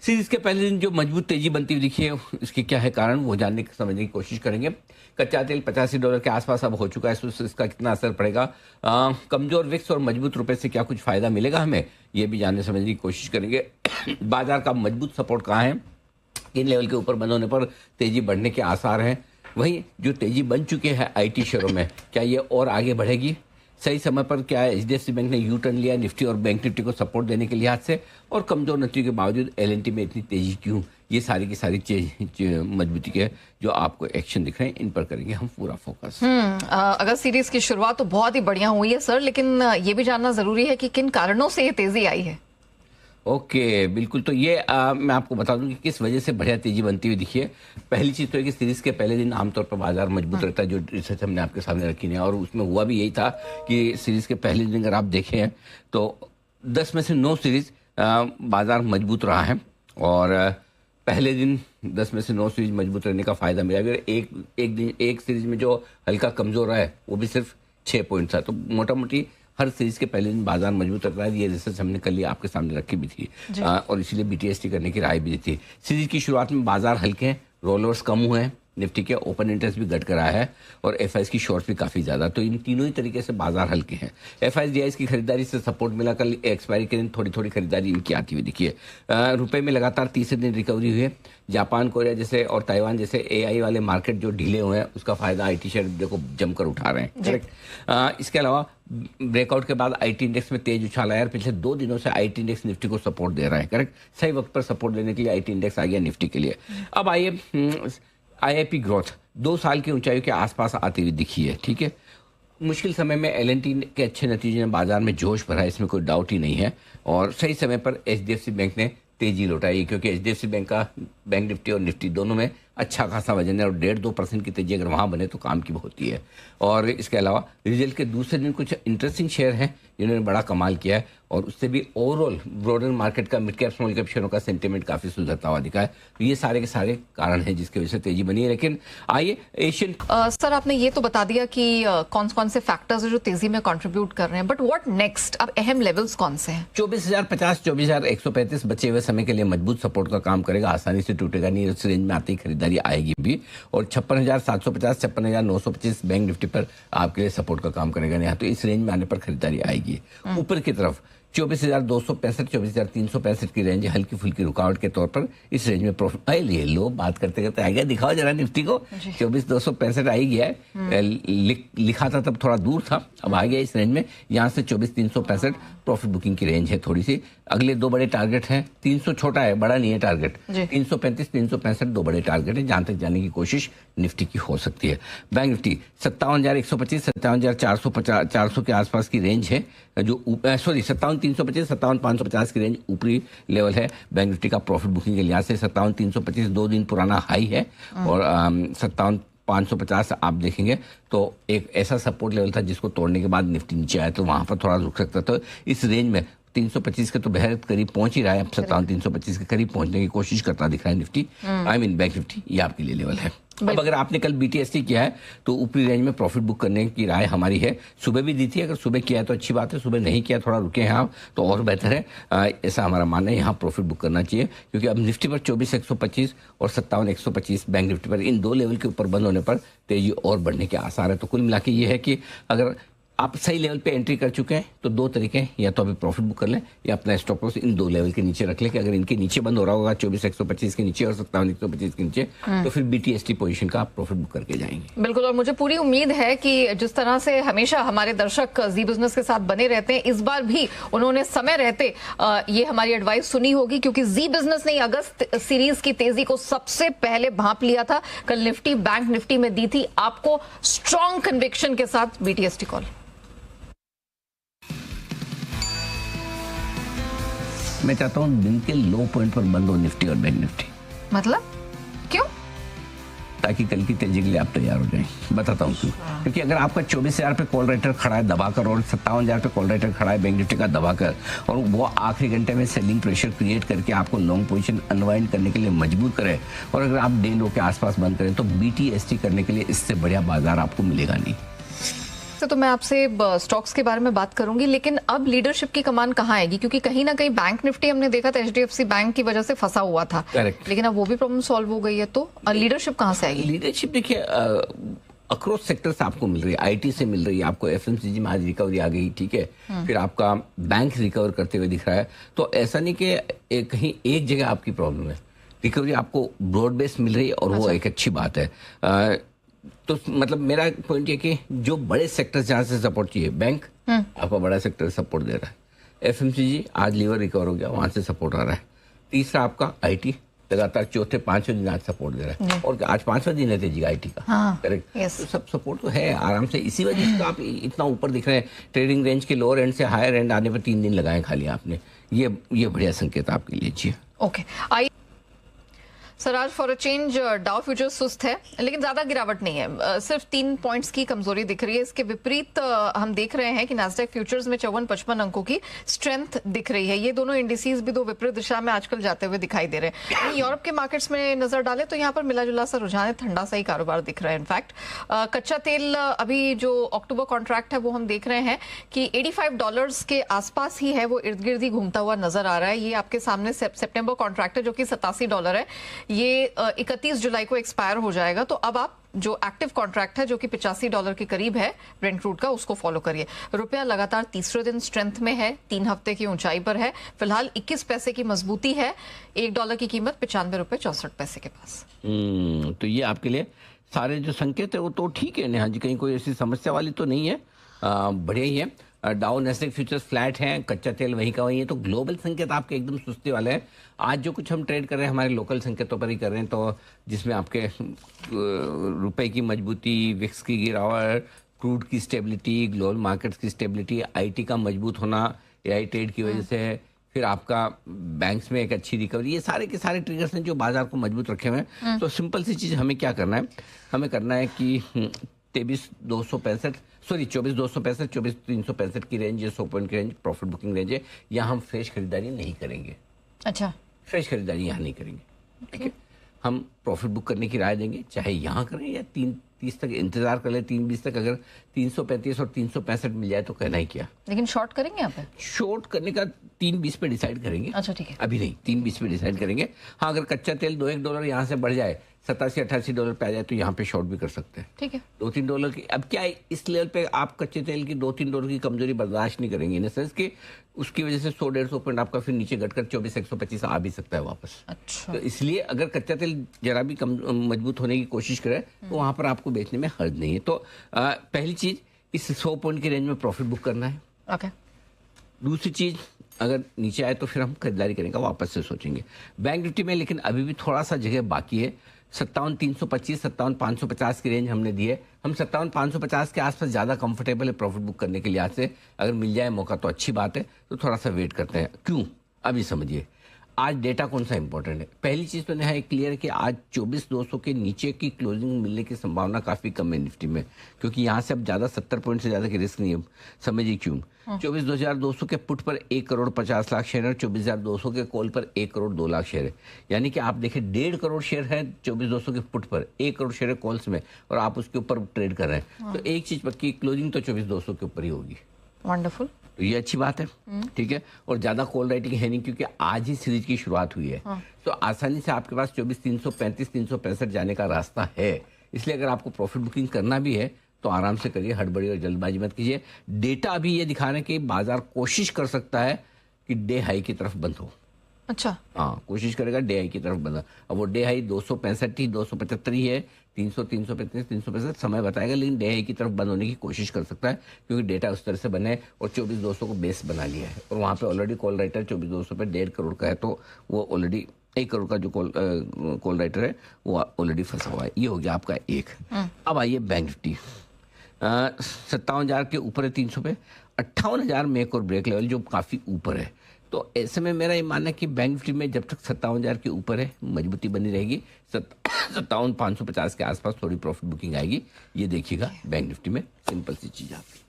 Series के पहले दिन जो मजबूत तेजी बनती हुई दिखी है, इसके क्या है कारण, वो जानने की समझने की कोशिश करेंगे। कच्चा तेल $85 के आसपास अब हो चुका है, तो इसका कितना असर पड़ेगा, कमजोर विक्स और मजबूत रुपए से क्या कुछ फायदा मिलेगा हमें, ये भी जानने समझने की कोशिश करेंगे। बाजार का मजबूत सपोर्ट कहाँ है, किन लेवल के ऊपर बंद होने पर तेजी बढ़ने के आसार हैं, वहीं जो तेजी बन चुके हैं आईटी शेयरों में, क्या ये और आगे बढ़ेगी, सही समय पर क्या है एचडीएफसी बैंक ने यू टर्न लिया निफ्टी और बैंक निफ्टी को सपोर्ट देने के लिहाज से, और कमजोर निफ्टी के बावजूद एलएनटी में इतनी तेजी क्यों, ये सारी की सारी मजबूती के जो आपको एक्शन दिख रहे हैं, इन पर करेंगे हम पूरा फोकस। अगर सीरीज की शुरुआत तो बहुत ही बढ़िया हुई है सर, लेकिन ये भी जानना जरूरी है कि किन कारणों से ये तेजी आई है। ओके, बिल्कुल। तो ये मैं आपको बता दूं कि किस वजह से बढ़िया तेजी बनती हुई दिखी है। पहली चीज़ तो है कि सीरीज के पहले दिन आमतौर पर बाजार मजबूत रहता है, जो रिसर्च हमने आपके सामने रखी है, और उसमें हुआ भी यही था कि सीरीज के पहले दिन अगर आप देखें तो 10 में से 9 सीरीज बाजार मजबूत रहा है, और पहले दिन 10 में से 9 सीरीज मजबूत रहने का फायदा मिला। अगर एक सीरीज में जो हल्का कमजोर रहा है वो भी सिर्फ 6 पॉइंट था, तो मोटा मोटी हर सीरीज के पहले दिन बाजार मजबूत रहता है। ये रिसर्च हमने कल ही आपके सामने रखी भी थी, और इसीलिए बीटीएसटी करने की राय भी दी थी। सीरीज की शुरुआत में बाजार हल्के हैं, रोलर्स कम हुए हैं, निफ्टी के ओपन इंटरेस्ट भी घट कर आया है, और एफआईएस की शॉर्ट भी काफी ज्यादा, तो इन तीनों ही तरीके से बाजार हल्के हैं। एफआईएस डीआईएस की खरीदारी से सपोर्ट मिला, कल एक्सपायरी के दिन थोड़ी थोड़ी खरीदारी इनकी आती हुई दिखी है। रुपए में लगातार तीसरे दिन रिकवरी हुई है। जापान, कोरिया जैसे और ताइवान जैसे एआई वाले मार्केट जो ढीले हुए हैं, उसका फायदा आईटी शेयर देखो जमकर उठा रहे हैं, करेक्ट। इसके अलावा ब्रेकआउट के बाद आईटी इंडेक्स में तेज उछाल आया, पिछले 2 दिनों से आईटी इंडेक्स निफ्टी को सपोर्ट दे रहा है, करेक्ट। सही वक्त पर सपोर्ट देने के लिए आईटी इंडेक्स आ गया निफ्टी के लिए। अब आइए, आईआईपी ग्रोथ 2 साल की ऊंचाई के आसपास आती हुई दिखी है, ठीक है। मुश्किल समय में एलएनटी के अच्छे नतीजे ने बाजार में जोश भरा, इसमें कोई डाउट ही नहीं है, और सही समय पर एचडीएफसी बैंक ने तेजी लौटाई, क्योंकि एचडीएफसी बैंक का बैंक निफ्टी और निफ्टी दोनों में अच्छा खासा वजन है, और 1.5-2% की तेजी अगर वहां बने तो काम की होती है। और इसके अलावा रिजल्ट के दूसरे दिन कुछ इंटरेस्टिंग शेयर हैं जिन्होंने बड़ा कमाल किया है, और उससे भी ओवरऑल ब्रॉडर मार्केट का मिड कैप स्मॉल कैप शेयरों का सेंटीमेंट काफी सुधरता हुआ दिखा है। तो ये सारे के सारे कारण हैं जिसकी वजह से तेजी बनी है। लेकिन आइए एशियन सर, आपने ये तो बता दिया कि कौन कौन से फैक्टर्स है जो तेजी में कंट्रीब्यूट कर रहे हैं, बट व्हाट नेक्स्ट, अब अहम लेवल्स कौन से हैं? 24,050 24,135 बचे हुए समय के लिए मजबूत सपोर्ट का काम करेगा, आसानी से टूटेगा नहीं, इस रेंज में आते ही खरीदारी आएगी भी, और 56,750 56,925 बैंक निफ्टी पर आपके लिए सपोर्ट का काम करेगा नहीं, तो इस रेंज में आने पर खरीदारी आएगी। ऊपर की तरफ 24,265 24,365 की रेंज हल्की फुल्की रुकावट के तौर पर इस रेंज में प्रॉफिट ले लो। बात करते करते आ गया, दिखाओ जरा निफ्टी को, 24,265 आ ही गया है, लिखा था तब थोड़ा दूर था, अब आ गया इस रेंज में। यहाँ से 24,365 प्रॉफिट बुकिंग की रेंज है थोड़ी सी। अगले 2 बड़े टारगेट हैं, 300 छोटा है, बड़ा नहीं है टारगेट, 335 365 2 बड़े टारगेट है, जहां तक जाने की कोशिश निफ्टी की हो सकती है। बैंक निफ्टी 57,125 57,450 के आसपास की रेंज है, जो 57,325 57,550 की रेंज ऊपरी लेवल है बैंक निफ्टी का प्रॉफिट बुकिंग के लिहाज से। 57,325 2 दिन पुराना हाई है, और 57,550 आप देखेंगे तो एक ऐसा सपोर्ट लेवल था जिसको तोड़ने के बाद निफ्टी नीचे आया, तो वहां पर थोड़ा रुक सकता था। इस रेंज में 325 के तो बेहद करीब पहुंच ही रहा है, अब 57,325 के करीब पहुंचने की कोशिश करता दिख रहा है निफ्टी, बैंक निफ्टी, ये आपके लिए लेवल है। अब अगर आपने कल बीटीएसटी किया है तो ऊपरी रेंज में प्रॉफिट बुक करने की राय हमारी है। सुबह भी दी थी, अगर सुबह किया है तो अच्छी बात है, सुबह नहीं किया थोड़ा रुके हैं आप तो और बेहतर है, ऐसा हमारा मानना है। यहाँ प्रॉफिट बुक करना चाहिए, क्योंकि अब निफ्टी पर 24,125 और 57,125 बैंक निफ्टी पर, इन 2 लेवल के ऊपर बंद होने पर तेजी और बढ़ने के आसार है। तो कुल मिला के ये है कि अगर आप सही लेवल पे एंट्री कर चुके हैं तो 2 तरीके हैं, या तो अभी प्रॉफिट बुक कर लें या अपना स्टॉप लॉस इन 2 लेवल के नीचे रख लें, कि अगर इनके नीचे बंद हो रहा होगा 24,125 के नीचे और 57,125 के नीचे, तो फिर बीटीएसटी पोजीशन का आप प्रॉफिट बुक करके जाएंगे। बिल्कुल, और मुझे पूरी उम्मीद है कि जिस तरह से हमेशा हमारे दर्शक जी बिजनेस के साथ बने रहते हैं, इस बार भी उन्होंने समय रहते ये हमारी एडवाइस सुनी होगी, क्योंकि जी बिजनेस ने अगस्त सीरीज की तेजी को सबसे पहले भांप लिया था। कल निफ्टी बैंक निफ्टी में दी थी आपको स्ट्रॉन्ग कन्विक्शन के साथ बीटीएसटी कॉल। मैं चाहता हूं दिन के लो पॉइंट पर बंद हो निफ्टी और बैंक निफ्टी। मतलब क्यों? ताकि कल की तेजी के लिए आप तैयार हो जाएं। बताता हूं क्यों। क्योंकि अगर आपका 24,000 पे कॉल राइटर खड़ा है दबाकर, और 57,000 पे कॉल राइटर खड़ा है बैंक निफ्टी का दबाकर, और वो आखिरी घंटे में सेलिंग प्रेशर क्रिएट करके आपको लॉन्ग पोजीशन अनवाइंड करने के लिए मजबूर करे, और अगर आप डे लो के आसपास बंद करें, तो बीटीएसटी करने के लिए इससे बढ़िया बाजार आपको मिलेगा नहीं। तो मैं आपसे स्टॉक्स के बारे में बात करूंगी, लेकिन अब लीडरशिप की कमान कहाँ आएगी? क्योंकि कहीं ना कहीं बैंक निफ्टी हमने देखा था HDFC बैंक की वजह से फंसा हुआ था। Correct. लेकिन अब वो भी प्रॉब्लम सॉल्व हो गई है, तो लीडरशिप कहाँ से आएगी? लीडरशिप देखिए अक्रॉस सेक्टर्स आपको मिल रही है, आईटी से मिल रही है, आपको एफएमसीजी में आज रिकवरी आ गई, ठीक है, फिर आपका बैंक रिकवर करते हुए दिख रहा है। तो ऐसा नहीं कि कहीं एक जगह आपकी प्रॉब्लम है, रिकवरी आपको ब्रॉड बेस मिल रही है और वो एक अच्छी बात है। तो मतलब मेरा पॉइंट ये कि जो बड़े सेक्टर जहाँ से सपोर्ट चाहिए, बैंक आपका बड़ा सेक्टर सपोर्ट दे रहा है, एफएमसीजी आज लीवर रिकवर हो गया, वहां से सपोर्ट आ रहा है, तीसरा आपका आईटी लगातार चौथे पांचवें दिन आज सपोर्ट दे रहा है, और आज 5वां दिन है तेजी आईटी का। करेक्ट। तो सब सपोर्ट तो है आराम से, इसी वजह से तो आप इतना ऊपर दिख रहे हैं। ट्रेडिंग रेंज के लोअर एंड से हायर एंड आने पर 3 दिन लगाए खाली आपने, ये बढ़िया संकेत आपके लिए। जी ओके, आई सर, आज for a change Dow futures सुस्त है, लेकिन ज्यादा गिरावट नहीं है, सिर्फ 3 पॉइंट्स की कमजोरी दिख रही है। इसके विपरीत हम देख रहे हैं कि नास्डैक फ्यूचर्स में 54-55 अंकों की स्ट्रेंथ दिख रही है। ये दोनों इंडिसेस भी 2 विपरीत दिशा में आजकल जाते हुए दिखाई दे रहे हैं। यूरोप के मार्केट्स में नजर डालें तो यहाँ पर मिला जुला सा रुझान है, ठंडा सा ही कारोबार दिख रहा है। इनफैक्ट कच्चा तेल अभी जो अक्टूबर कॉन्ट्रैक्ट है वो हम देख रहे हैं कि $85 के आसपास ही है, वो इर्द गिर्द ही घूमता हुआ नजर आ रहा है। ये आपके सामने सितंबर कॉन्ट्रैक्ट है जो कि $87 है, ये 31 जुलाई को एक्सपायर हो जाएगा। तो अब आप जो एक्टिव कॉन्ट्रैक्ट है जो कि $85 के करीब है ब्रेंट क्रूड का, उसको फॉलो करिए। रुपया लगातार तीसरे दिन स्ट्रेंथ में है, 3 हफ्ते की ऊंचाई पर है, फिलहाल 21 पैसे की मजबूती है, $1 की कीमत $95.64 के पास। तो ये आपके लिए सारे जो संकेत है वो तो ठीक है नेहा जी, कहीं कोई ऐसी समस्या वाली तो नहीं है, बढ़िया ही है। डाउ नेस्डैक फ्यूचर्स फ्लैट हैं, कच्चा तेल वहीं का वहीं है, तो ग्लोबल संकेत आपके एकदम सुस्ती वाले हैं। आज जो कुछ हम ट्रेड कर रहे हैं हमारे लोकल संकेतों पर ही कर रहे हैं, तो जिसमें आपके रुपए की मजबूती, विक्स की गिरावट, क्रूड की स्टेबिलिटी, ग्लोबल मार्केट्स की स्टेबिलिटी, आईटी का मजबूत होना एआई ट्रेड की वजह से, फिर आपका बैंक्स में एक अच्छी रिकवरी, ये सारे के सारे ट्रिगर्स हैं जो बाजार को मजबूत रखे हुए हैं। तो सिंपल सी चीज हमें क्या करना है, हमें करना है कि 24,365 24,365 की रेंज है, 100 पॉइंट की रेंज प्रॉफिट बुकिंग रेंज है, यहाँ हम फ्रेश खरीदारी नहीं करेंगे। अच्छा, फ्रेश खरीदारी यहाँ नहीं करेंगे, ठीक है। हम प्रॉफिट बुक करने की राय देंगे, चाहे यहाँ करें या 3:30 तक इंतजार कर ले, 3:20 तक अगर 335 और 365 मिल जाए तो कहना ही क्या। लेकिन शॉर्ट करेंगे यहाँ पे? शॉर्ट करने का 3:20 पे डिसाइड करेंगे। अच्छा, ठीक है, अभी नहीं, 3:20 पे डिसाइड करेंगे। हाँ, अगर कच्चा तेल $2-1 यहाँ से बढ़ जाए, $87-88 पे आ जाए, तो यहाँ पे शॉर्ट भी कर सकते हैं, ठीक है। $2-3 की, अब क्या है, इस लेवल पे आप कच्चे तेल की $2-3 की कमजोरी बर्दाश्त नहीं करेंगे, इन सेंस कि उसकी वजह से 100-150 पॉइंट आपका फिर नीचे घटकर 24,125 आ भी सकता है वापस। अच्छा, तो इसलिए अगर कच्चा तेल जरा भी मजबूत होने की कोशिश करे तो वहां पर आपको बेचने में हर्ज नहीं है। तो पहली चीज, इस 100 पॉइंट की रेंज में प्रॉफिट बुक करना है। ओके। दूसरी चीज, अगर नीचे आए तो फिर हम खरीदारी करने का वापस से सोचेंगे। बैंक निफ्टी में लेकिन अभी भी थोड़ा सा जगह बाकी है, 57,325 57,550 की रेंज हमने दी है। हम 57,550 के आसपास ज्यादा कंफर्टेबल है प्रॉफिट बुक करने के लिहाज से, अगर मिल जाए मौका तो अच्छी बात है, तो थोड़ा सा वेट करते हैं। क्यों, अभी समझिए। आज डेटा कौन सा इंपॉर्टेंट है? पहली चीज तो है क्लियर है कि आज 24,200 के नीचे की क्लोजिंग मिलने की संभावना काफी कम है निफ्टी में, क्योंकि यहाँ से अब ज्यादा 70 पॉइंट से ज्यादा की रिस्क नहीं है। समझिए क्यों। 24,200 के पुट पर 1,50,00,000 शेयर है, 24,200 के कॉल पर 1,02,00,000 शेयर है, यानी कि आप देखिए 1.5 करोड़ शेयर है 24,200 के पुट पर, 1 करोड़ शेयर है कॉल्स में, और आप उसके ऊपर ट्रेड कर रहे हैं। तो एक चीज पक्की, क्लोजिंग तो 24,200 के ऊपर ही होगी। वंडरफुल, तो ये अच्छी बात है, ठीक है। और ज्यादा कॉल राइटिंग है नहीं, क्योंकि आज ही सीरीज की शुरुआत हुई है। तो आसानी से आपके पास 24,335 365 जाने का रास्ता है। इसलिए अगर आपको प्रॉफिट बुकिंग करना भी है तो आराम से करिए, हड़बड़ी और जल्दबाजी मत कीजिए। डेटा अभी ये दिखा रहे हैं कि बाजार कोशिश कर सकता है कि डे हाई की तरफ बंद हो। अच्छा, हाँ, कोशिश करेगा डे हाई की तरफ बंद। अब वो डे हाई 265 ही 275 ही है, 300 335 365 समय बताएगा, लेकिन डे हाई की तरफ बंद होने की कोशिश कर सकता है, क्योंकि डेटा उस तरह से बने है और 24,200 को बेस बना लिया है, और वहां पे ऑलरेडी कॉल राइटर 24,200 पे 1.5 करोड़ का है, तो वो ऑलरेडी 1 करोड़ का जो कॉल राइटर है वो ऑलरेडी फंसा हुआ है। ये हो गया आपका एक। अब आइए बैंक निफ्टी, 57,000 के ऊपर है 300 पे, 58,000 में एक और ब्रेक लेवल जो काफी ऊपर है। तो ऐसे में मेरा ये मानना है कि बैंक निफ्टी में जब तक 57,000 के ऊपर है मजबूती बनी रहेगी, 57,550 के आसपास थोड़ी प्रॉफिट बुकिंग आएगी, ये देखिएगा बैंक निफ्टी में। सिंपल सी चीज आपकी।